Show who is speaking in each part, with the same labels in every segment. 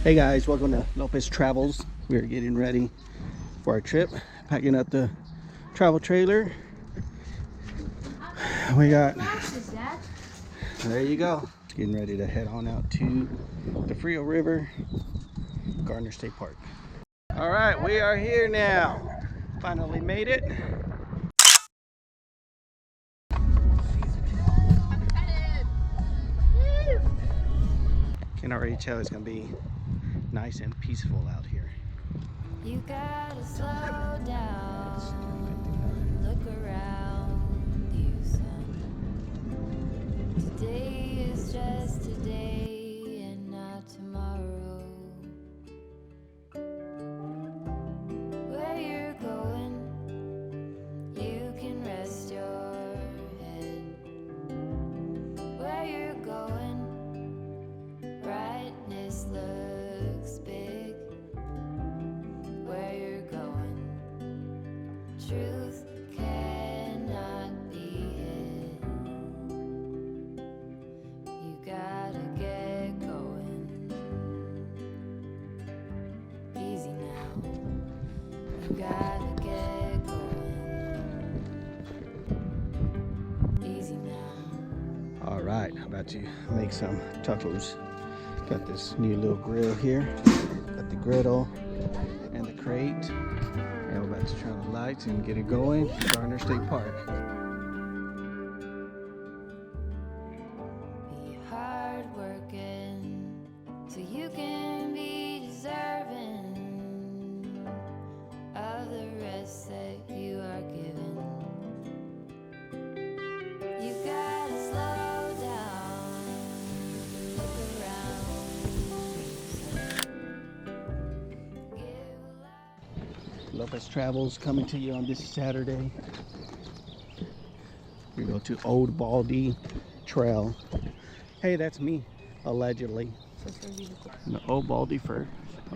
Speaker 1: Hey guys, welcome to Lopez Travels. We're getting ready for our trip, packing up the travel trailer. We got, there you go, getting ready to head on out to the Frio River, Garner State Park. All right, we are here now. Finally made it. Can already tell it's gonna be nice and peaceful out here.
Speaker 2: You gotta slow down, look around you, son. Today is just today and not tomorrow. Where you're going, you can rest your head. Where you're going, brightness looks big. Where you're going, truth cannot be hid. You gotta get going. Easy now. You gotta get going. Easy now.
Speaker 1: All right, I'm about to make some tacos. Got this new little grill here. Got the griddle and the crate. And we're about to turn the lights and get it going. Garner State Park.
Speaker 2: Be hard working so you can be deserving of the rest that you are given. You gotta slow down, look around.
Speaker 1: Lopez Travels coming to you on this Saturday. We go to Old Baldy Trail. Hey, that's me, allegedly. The Old Baldy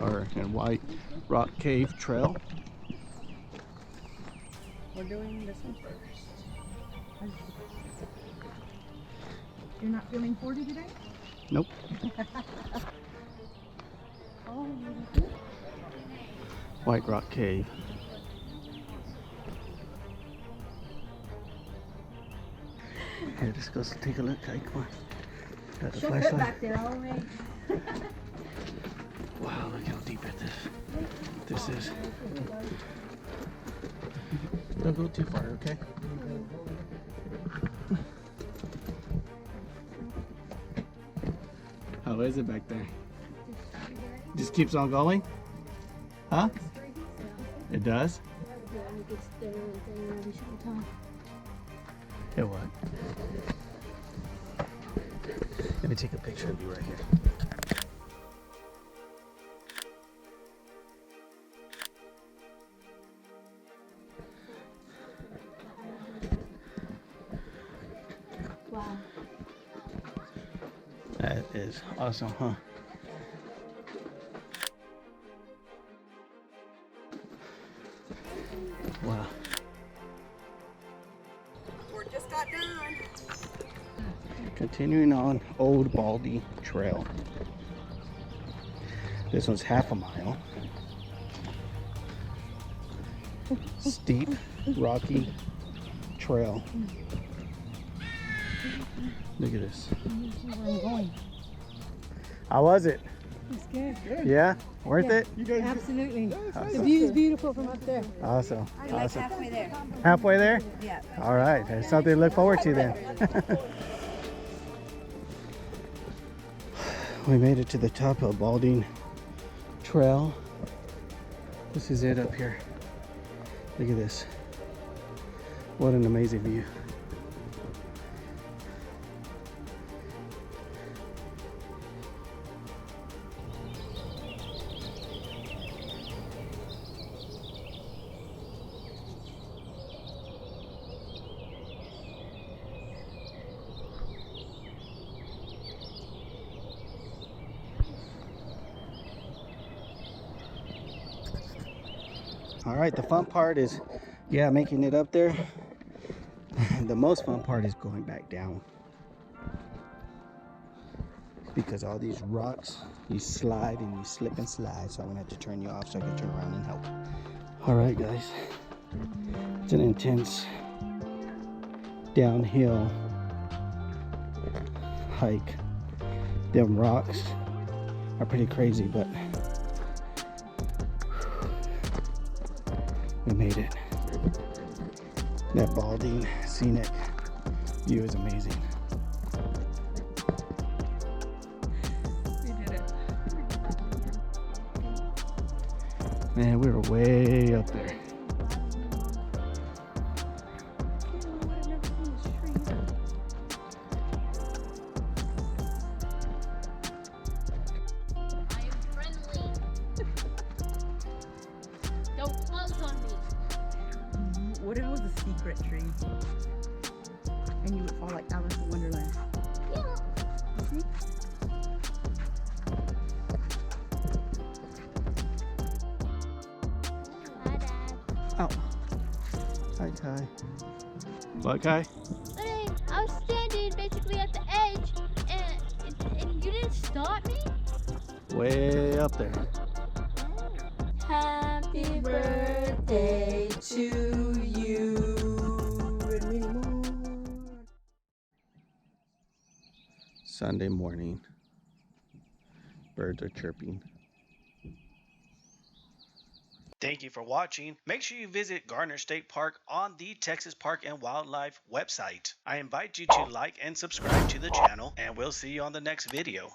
Speaker 1: and White Rock Cave Trail.
Speaker 3: We're doing this one first. You're not feeling 40 today?
Speaker 1: Nope.
Speaker 3: Oh,
Speaker 1: White Rock Cave. Here, let's go take a look. Hey, come on. Got the
Speaker 3: she'll fit
Speaker 1: flashlight.
Speaker 3: back there all the way.
Speaker 1: Wow, look how deep this is. Don't go too far, okay? How is it back there? Just keeps on going? Huh? It does? Yeah, what? Let me take a picture of you right here.
Speaker 3: Wow.
Speaker 1: That is awesome, huh? Wow.
Speaker 3: We just got done.
Speaker 1: Continuing on Old Baldy Trail. This one's half a mile. Steep, rocky trail. Look at this.
Speaker 3: Where I'm going.
Speaker 1: How was it?
Speaker 3: It's good.
Speaker 1: Yeah? Worth
Speaker 3: Yeah.
Speaker 1: it?
Speaker 3: Absolutely.
Speaker 1: Awesome.
Speaker 3: The view is beautiful from up there.
Speaker 1: Awesome.
Speaker 3: Like
Speaker 1: Awesome.
Speaker 3: halfway there.
Speaker 1: Halfway there?
Speaker 3: Yeah.
Speaker 1: All right. There's something to look forward to then. We made it to the top of Baldy Trail. This is it up here. Look at this. What an amazing view. All right, the fun part is, yeah, making it up there. The most fun part is going back down. because all these rocks, you slide and you slip and slide. So I'm gonna have to turn you off so I can turn around and help. All right, guys. It's an intense downhill hike. Them rocks are pretty crazy, but we made it. That Baldy Scenic view is amazing.
Speaker 3: We did it.
Speaker 1: Man, we were way up there.
Speaker 4: I am friendly. Don't close on me.
Speaker 3: What if it was a secret tree? And you would fall like Alice in Wonderland.
Speaker 4: Yeah.
Speaker 3: See?
Speaker 4: Hi, Dad.
Speaker 1: Oh. Hi, Kai. What, Kai?
Speaker 4: Hey, I was standing basically at the edge, and you didn't stop me?
Speaker 1: Way up there.
Speaker 4: Happy birthday to you.
Speaker 3: And many more.
Speaker 1: Sunday morning. Birds are chirping. Thank you for watching. Make sure you visit Garner State Park on the Texas Park and Wildlife website. I invite you to like and subscribe to the channel, and we'll see you on the next video.